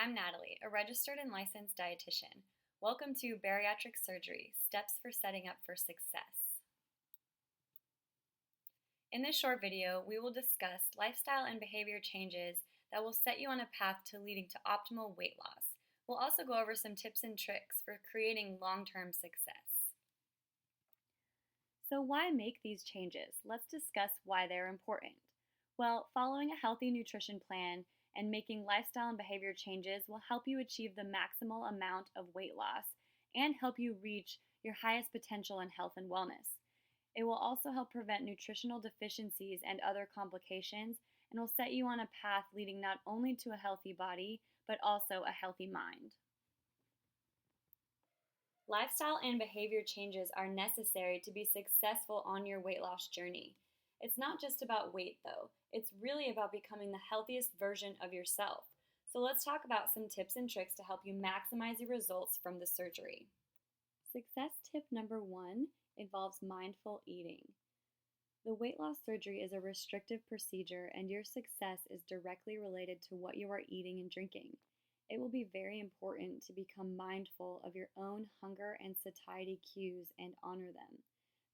I'm Natalie, a registered and licensed dietitian. Welcome to Bariatric Surgery, Steps for Setting Up for Success. In this short video, we will discuss lifestyle and behavior changes that will set you on a path to leading to optimal weight loss. We'll also go over some tips and tricks for creating long-term success. So why make these changes? Let's discuss why they're important. Well, following a healthy nutrition plan and making lifestyle and behavior changes will help you achieve the maximal amount of weight loss and help you reach your highest potential in health and wellness. It will also help prevent nutritional deficiencies and other complications and will set you on a path leading not only to a healthy body, but also a healthy mind. Lifestyle and behavior changes are necessary to be successful on your weight loss journey. It's not just about weight, though. It's really about becoming the healthiest version of yourself. So let's talk about some tips and tricks to help you maximize your results from the surgery. Success tip number 1 involves mindful eating. The weight loss surgery is a restrictive procedure, and your success is directly related to what you are eating and drinking. It will be very important to become mindful of your own hunger and satiety cues and honor them.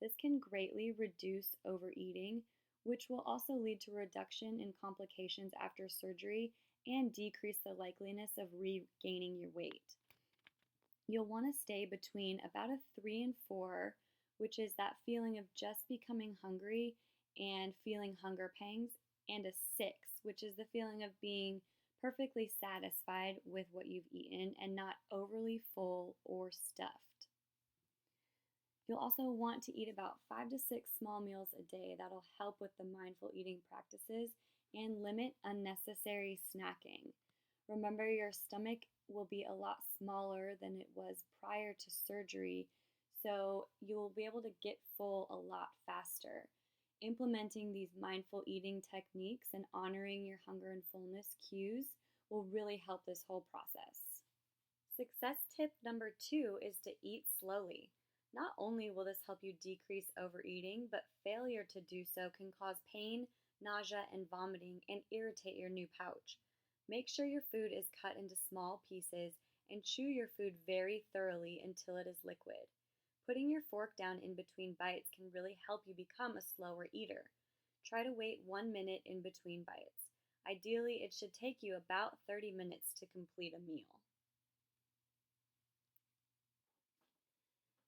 This can greatly reduce overeating, which will also lead to a reduction in complications after surgery and decrease the likeliness of regaining your weight. You'll want to stay between about a 3 and 4, which is that feeling of just becoming hungry and feeling hunger pangs, and a 6, which is the feeling of being perfectly satisfied with what you've eaten and not overly full or stuffed. You'll also want to eat about 5 to 6 small meals a day. That'll help with the mindful eating practices and limit unnecessary snacking. Remember, your stomach will be a lot smaller than it was prior to surgery, so you'll be able to get full a lot faster. Implementing these mindful eating techniques and honoring your hunger and fullness cues will really help this whole process. Success tip number 2 is to eat slowly. Not only will this help you decrease overeating, but failure to do so can cause pain, nausea, and vomiting and irritate your new pouch. Make sure your food is cut into small pieces and chew your food very thoroughly until it is liquid. Putting your fork down in between bites can really help you become a slower eater. Try to wait 1 minute in between bites. Ideally, it should take you about 30 minutes to complete a meal.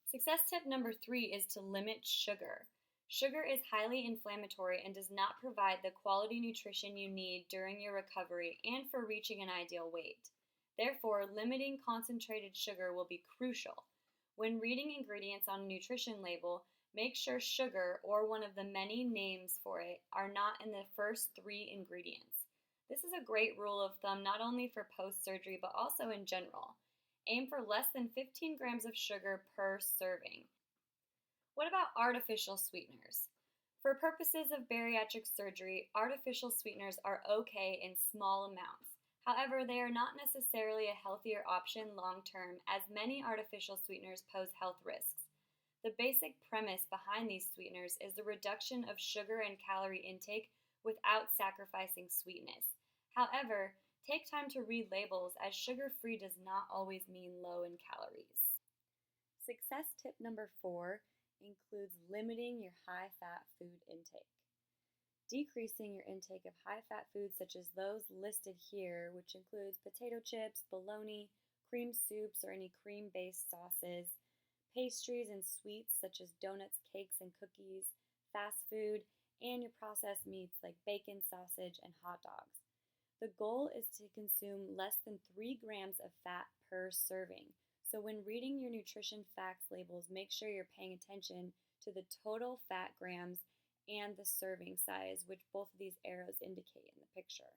Success tip number 3 is to limit sugar. Sugar is highly inflammatory and does not provide the quality nutrition you need during your recovery and for reaching an ideal weight. Therefore, limiting concentrated sugar will be crucial. When reading ingredients on a nutrition label, make sure sugar, or one of the many names for it, are not in the first 3 ingredients. This is a great rule of thumb not only for post-surgery but also in general. Aim for less than 15 grams of sugar per serving. What about artificial sweeteners? For purposes of bariatric surgery, artificial sweeteners are okay in small amounts. However, they are not necessarily a healthier option long term, as many artificial sweeteners pose health risks. The basic premise behind these sweeteners is the reduction of sugar and calorie intake without sacrificing sweetness. However, take time to read labels, as sugar-free does not always mean low in calories. Success tip number 4 includes limiting your high-fat food intake. Decreasing your intake of high-fat foods such as those listed here, which includes potato chips, bologna, cream soups or any cream-based sauces, pastries and sweets such as donuts, cakes, and cookies, fast food, and your processed meats like bacon, sausage, and hot dogs. The goal is to consume less than 3 grams of fat per serving. So when reading your nutrition facts labels, make sure you're paying attention to the total fat grams and the serving size, which both of these arrows indicate in the picture.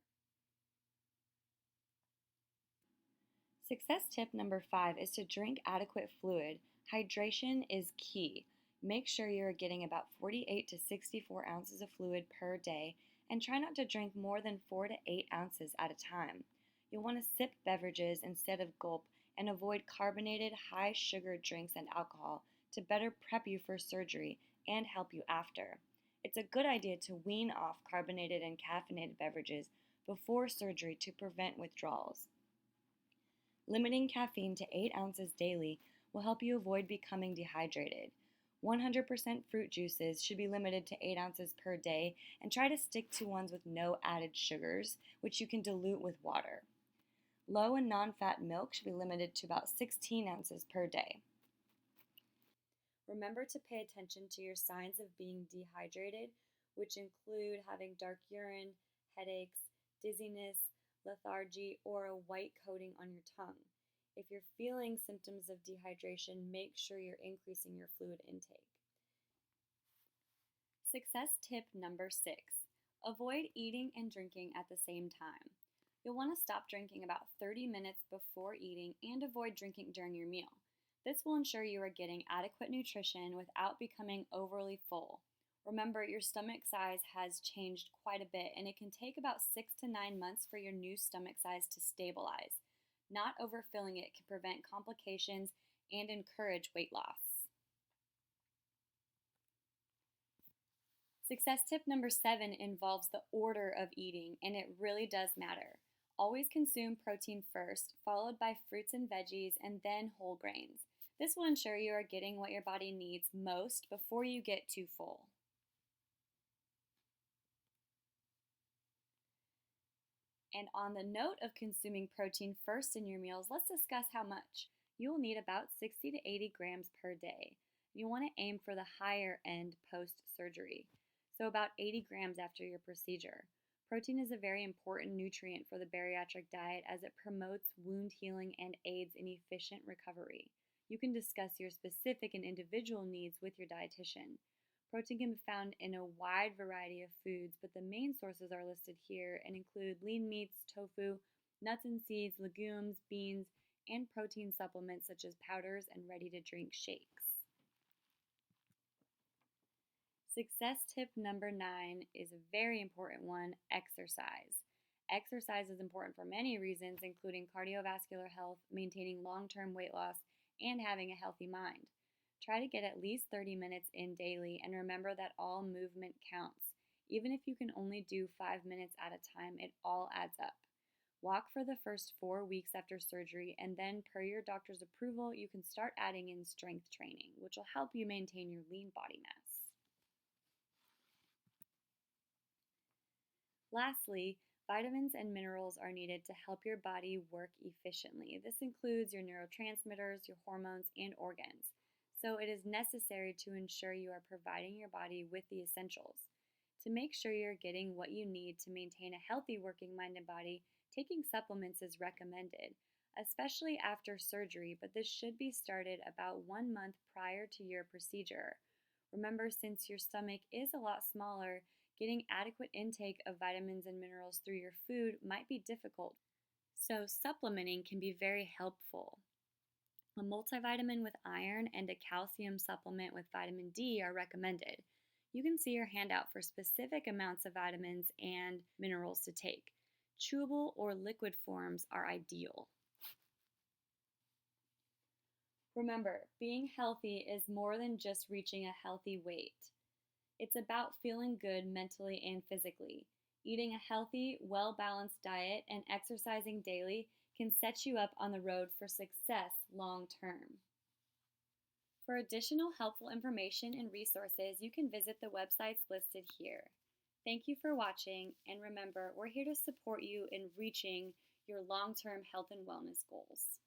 Success tip number 5 is to drink adequate fluid. Hydration is key. Make sure you're getting about 48 to 64 ounces of fluid per day, and try not to drink more than 4 to 8 ounces at a time. You'll want to sip beverages instead of gulp and avoid carbonated, high-sugar drinks and alcohol to better prep you for surgery and help you after. It's a good idea to wean off carbonated and caffeinated beverages before surgery to prevent withdrawals. Limiting caffeine to 8 ounces daily will help you avoid becoming dehydrated. 100% fruit juices should be limited to 8 ounces per day, and try to stick to ones with no added sugars, which you can dilute with water. Low and non-fat milk should be limited to about 16 ounces per day. Remember to pay attention to your signs of being dehydrated, which include having dark urine, headaches, dizziness, lethargy, or a white coating on your tongue. If you're feeling symptoms of dehydration, make sure you're increasing your fluid intake. Success tip number 6. Avoid eating and drinking at the same time. You'll want to stop drinking about 30 minutes before eating and avoid drinking during your meal. This will ensure you are getting adequate nutrition without becoming overly full. Remember, your stomach size has changed quite a bit, and it can take about 6 to 9 months for your new stomach size to stabilize. Not overfilling it can prevent complications and encourage weight loss. Success tip number 7 involves the order of eating, and it really does matter. Always consume protein first, followed by fruits and veggies, and then whole grains. This will ensure you are getting what your body needs most before you get too full. And on the note of consuming protein first in your meals, let's discuss how much. You will need about 60 to 80 grams per day. You want to aim for the higher end post-surgery, so about 80 grams after your procedure. Protein is a very important nutrient for the bariatric diet as it promotes wound healing and aids in efficient recovery. You can discuss your specific and individual needs with your dietitian. Protein can be found in a wide variety of foods, but the main sources are listed here and include lean meats, tofu, nuts and seeds, legumes, beans, and protein supplements such as powders and ready-to-drink shakes. Success tip number 9 is a very important one: exercise. Exercise is important for many reasons, including cardiovascular health, maintaining long-term weight loss, and having a healthy mind. Try to get at least 30 minutes in daily, and remember that all movement counts. Even if you can only do 5 minutes at a time, it all adds up. Walk for the first 4 weeks after surgery, and then, per your doctor's approval, you can start adding in strength training, which will help you maintain your lean body mass. Lastly, vitamins and minerals are needed to help your body work efficiently. This includes your neurotransmitters, your hormones, and organs. So it is necessary to ensure you are providing your body with the essentials. To make sure you're getting what you need to maintain a healthy working mind and body, taking supplements is recommended, especially after surgery, but this should be started about 1 month prior to your procedure. Remember, since your stomach is a lot smaller, getting adequate intake of vitamins and minerals through your food might be difficult, so supplementing can be very helpful. A multivitamin with iron and a calcium supplement with vitamin D are recommended. You can see your handout for specific amounts of vitamins and minerals to take. Chewable or liquid forms are ideal. Remember, being healthy is more than just reaching a healthy weight. It's about feeling good mentally and physically. Eating a healthy, well-balanced diet and exercising daily can set you up on the road for success long term. For additional helpful information and resources, you can visit the websites listed here. Thank you for watching, and remember, we're here to support you in reaching your long-term health and wellness goals.